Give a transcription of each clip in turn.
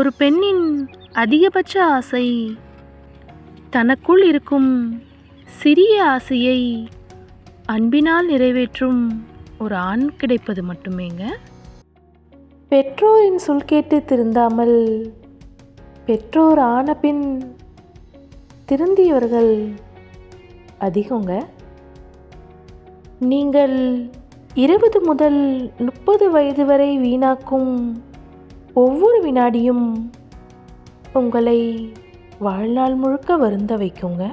ஒரு பெண்ணின் அதிகபட்ச ஆசை தனக்குள் இருக்கும் சிறிய ஆசையை அன்பினால் நிறைவேற்றும் ஒரு ஆண் கிடைப்பது மட்டுமேங்க. பெற்றோரின் சொல் கேட்டு திருந்தாமல் பெற்றோர் ஆன பின் திருந்தியவர்கள் அதிகங்க. நீங்கள் 20 முதல் 30 வயது வரை வீணாக்கும் ஒவ்வொரு வினாடியும் உங்களை வாழ்நாள் முழுக்க வருந்த வைக்குங்க.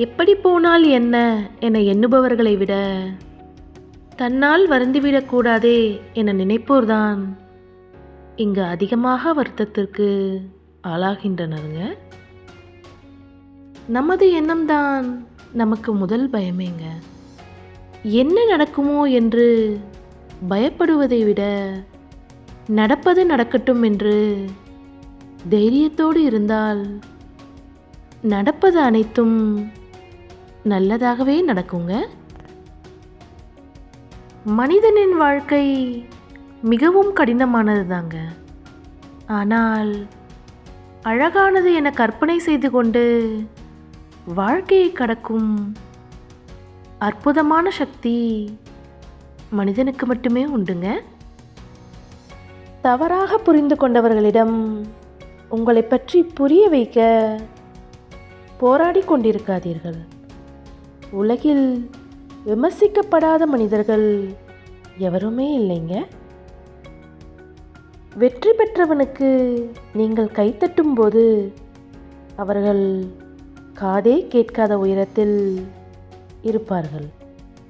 எப்படி போனால் என்ன என எண்ணுபவர்களை விட தன்னால் வருந்திவிடக்கூடாதே என நினைப்போர்தான் இங்கு அதிகமாக வருத்தத்திற்கு ஆளாகின்றனருங்க. நமது எண்ணம்தான் நமக்கு முதல் பயமேங்க. என்ன நடக்குமோ என்று பயப்படுவதை விட நடப்பது நடக்கட்டும் என்று தைரியத்தோடு இருந்தால் நடப்பது அனைத்தும் நல்லதாகவே நடக்குங்க. மனிதனின் வாழ்க்கை மிகவும் கடினமானது தாங்க. ஆனால் அழகானது என கற்பனை செய்து கொண்டு வாழ்க்கையை கடக்கும் அற்புதமான சக்தி மனிதனுக்கு மட்டுமே உண்டுங்க. தவறாக புரிந்து கொண்டவர்களிடம் உங்களை பற்றி புரிய வைக்க போராடி கொண்டிருக்காதீர்கள். உலகில் விமர்சிக்கப்படாத மனிதர்கள் எவருமே இல்லைங்க. வெற்றி பெற்றவனுக்கு நீங்கள் கைத்தட்டும் போது அவர்கள் காதே கேட்காத உயரத்தில் இருப்பார்கள்.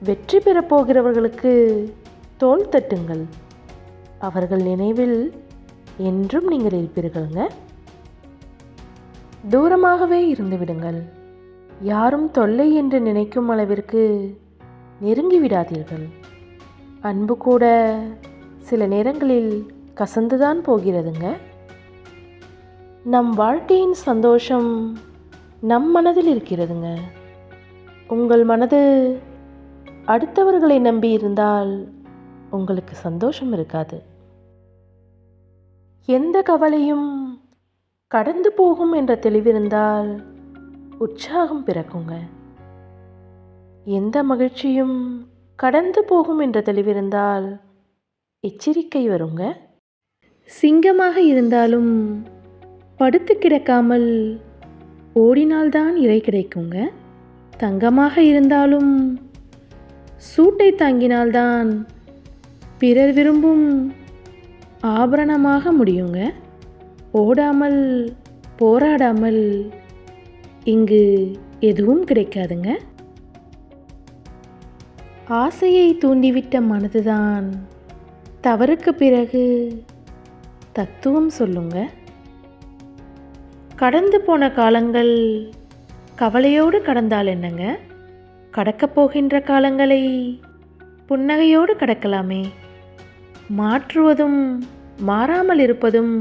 வெற்றி பெறப் போகிறவர்களுக்கு தோள் தட்டுங்கள். அவர்கள் நினைவில் என்றும் நீங்கள் இருப்பீர்கள்ங்க. தூரமாகவே இருந்து விடுங்கள். யாரும் தொல்லை என்று நினைக்கும் அளவிற்கு நெருங்கி விடாதீர்கள். அன்பு கூட சில நேரங்களில் கசந்துதான் போகிறதுங்க. நம் வாழ்க்கையின் சந்தோஷம் நம் மனதில் இருக்கிறதுங்க. உங்கள் மனது அடுத்தவர்களை நம்பி இருந்தால் உங்களுக்கு சந்தோஷம் இருக்காது. எந்த கவலையும் கடந்து போகும் என்ற தெளிவிருந்தால் உற்சாகம் பிறக்குங்க. எந்த மகிழ்ச்சியும் கடந்து போகும் என்ற தெளிவிருந்தால் எச்சரிக்கை வருங்க. சிங்கமாக இருந்தாலும் படுத்து கிடக்காமல் ஓடினால்தான் இறை கிடைக்குங்க. தங்கமாக இருந்தாலும் சூட்டை தாங்கினால்தான் பிறர் விரும்பும் ஆபரணமாக முடியுங்க. ஓடாமல் போராடாமல் இங்கு எதுவும் கிடைக்காதுங்க. ஆசையை தூண்டிவிட்ட மனதுதான் தவறுக்கு பிறகு தத்துவம் சொல்லுங்க. கடந்து போன காலங்கள் கவலையோடு கடந்தால் என்னங்க, கடக்கப் போகின்ற காலங்களை புன்னகையோடு கடக்கலாமே. மாற்றுவதும் மாறாமல் இருப்பதும்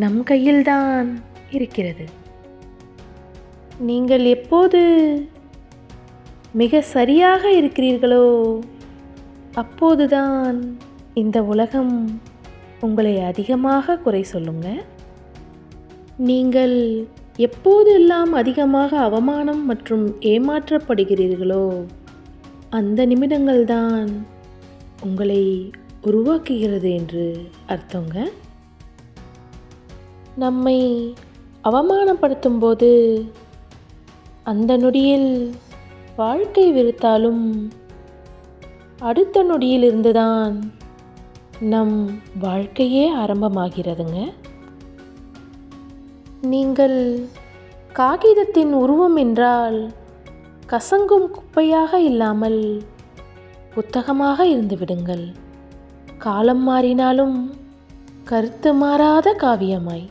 நம் கையில்தான் இருக்கிறது. நீங்கள் எப்போது மிக சரியாக இருக்கிறீர்களோ அப்போதுதான் இந்த உலகம் உங்களை அதிகமாக குறை சொல்லுங்க. நீங்கள் எப்போதெல்லாம் அதிகமாக அவமானம் மற்றும் ஏமாற்றப்படுகிறீர்களோ அந்த நிமிடங்கள்தான் உங்களை உருவாக்குகிறது என்று அர்த்தங்க. நம்மை அவமானப்படுத்தும் போது அந்த நொடியில் வாழ்க்கை வெறுத்தாலும் அடுத்த நொடியிலிருந்துதான் நம் வாழ்க்கையே ஆரம்பமாகிறதுங்க. நீங்கள் காகிதத்தின் உருவம் என்றால் கசங்கும் குப்பையாக இல்லாமல் புத்தகமாக இருந்து விடுங்கள். காலம் மாறினாலும் கருத்து மாறாத காவியமாய்.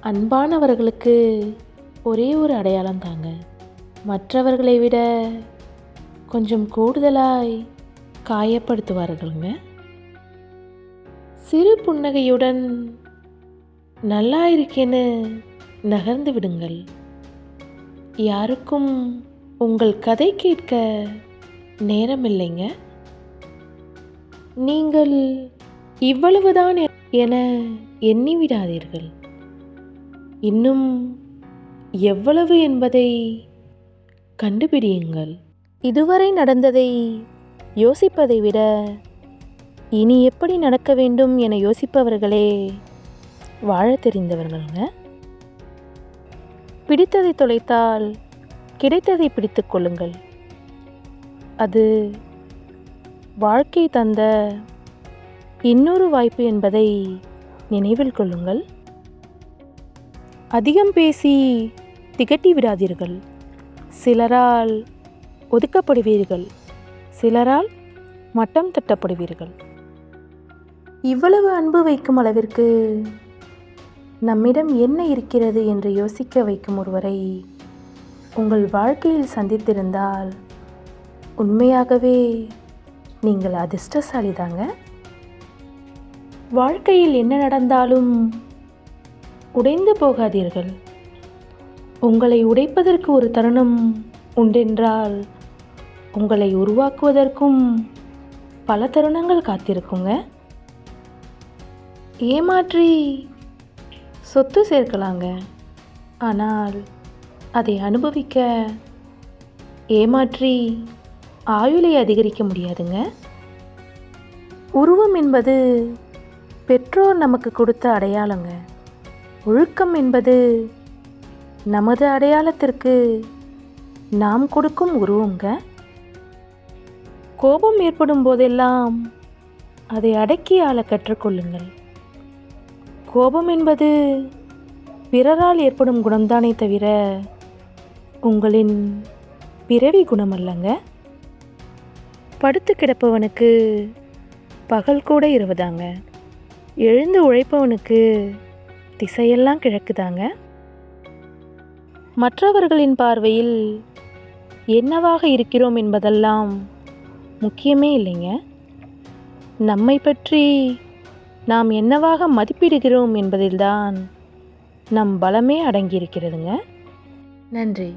அன்பானவர்களுக்கு ஒரே ஒரு அடையாளம் தாங்க. மற்றவர்களை விட கொஞ்சம் கூடுதலாய் காயப்படுத்துவார்களுங்க. சிறு புன்னகையுடன் நல்லா இருக்கேன்னு நகர்ந்து விடுங்கள். யாருக்கும் உங்கள் கதை கேட்க நேரம் இல்லைங்க. நீங்கள் இவ்வளவுதான் என எண்ணிவிடாதீர்கள். இன்னும் எவ்வளவு என்பதை கண்டுபிடியுங்கள். இதுவரை நடந்ததை யோசிப்பதை விட இனி எப்படி நடக்க வேண்டும் என யோசிப்பவர்களே வாழ தெரிந்தவர்கள்ங்க. பிடித்ததை தொலைத்தால் கிடைத்ததை பிடித்து கொள்ளுங்கள். அது வாழ்க்கை தந்த இன்னொரு வாய்ப்பு என்பதை நினைவில் கொள்ளுங்கள். அதிகம் பேசி திகட்டி விடாதீர்கள். சிலரால் ஒதுக்கப்படுவீர்கள், சிலரால் மட்டம் தட்டப்படுவீர்கள். இவ்வளவு அன்பு வைக்கும் அளவிற்கு நம்மிடம் என்ன இருக்கிறது என்று யோசிக்க வைக்கும் ஒருவரை உங்கள் வாழ்க்கையில் சந்தித்திருந்தால் உண்மையாகவே நீங்கள் அதிர்ஷ்டசாலிதாங்க. வாழ்க்கையில் என்ன நடந்தாலும் உடைந்து போகாதீர்கள். உங்களை உடைப்பதற்கு ஒரு தருணம் உண்டென்றால் உங்களை உருவாக்குவதற்கும் பல தருணங்கள் காத்திருக்குங்க. ஏமாற்றி சொத்து சேர்க்கலாங்க, ஆனால் அதை அனுபவிக்க ஏமாற்றி ஆயுளை அதிகரிக்க முடியாதுங்க. உருவம் என்பது பெற்றோர் நமக்கு கொடுத்த அடையாளங்க. ஒழுக்கம் என்பது நமது அடையாளத்திற்கு நாம் கொடுக்கும் உருவங்க. கோபம் ஏற்படும் போதெல்லாம் அதை அடக்கி ஆள கற்றுக்கொள்ளுங்கள். கோபம் என்பது பிறரால் ஏற்படும் குணம்தானே தவிர உங்களின் பிறவி குணம் அல்லங்க. படுத்து கிடப்பவனுக்கு பகல் கூட இரவுதாங்க. எழுந்து உழைப்பவனுக்கு திசையெல்லாம் கிழக்குதாங்க. மற்றவர்களின் பார்வையில் என்னவாக இருக்கிறோம் என்பதெல்லாம் முக்கியமே இல்லைங்க. நம்மை பற்றி நாம் என்னவாக மதிப்பிடுகிறோம் என்பதில்தான் நம் பலமே அடங்கியிருக்கிறதுங்க. நன்றி.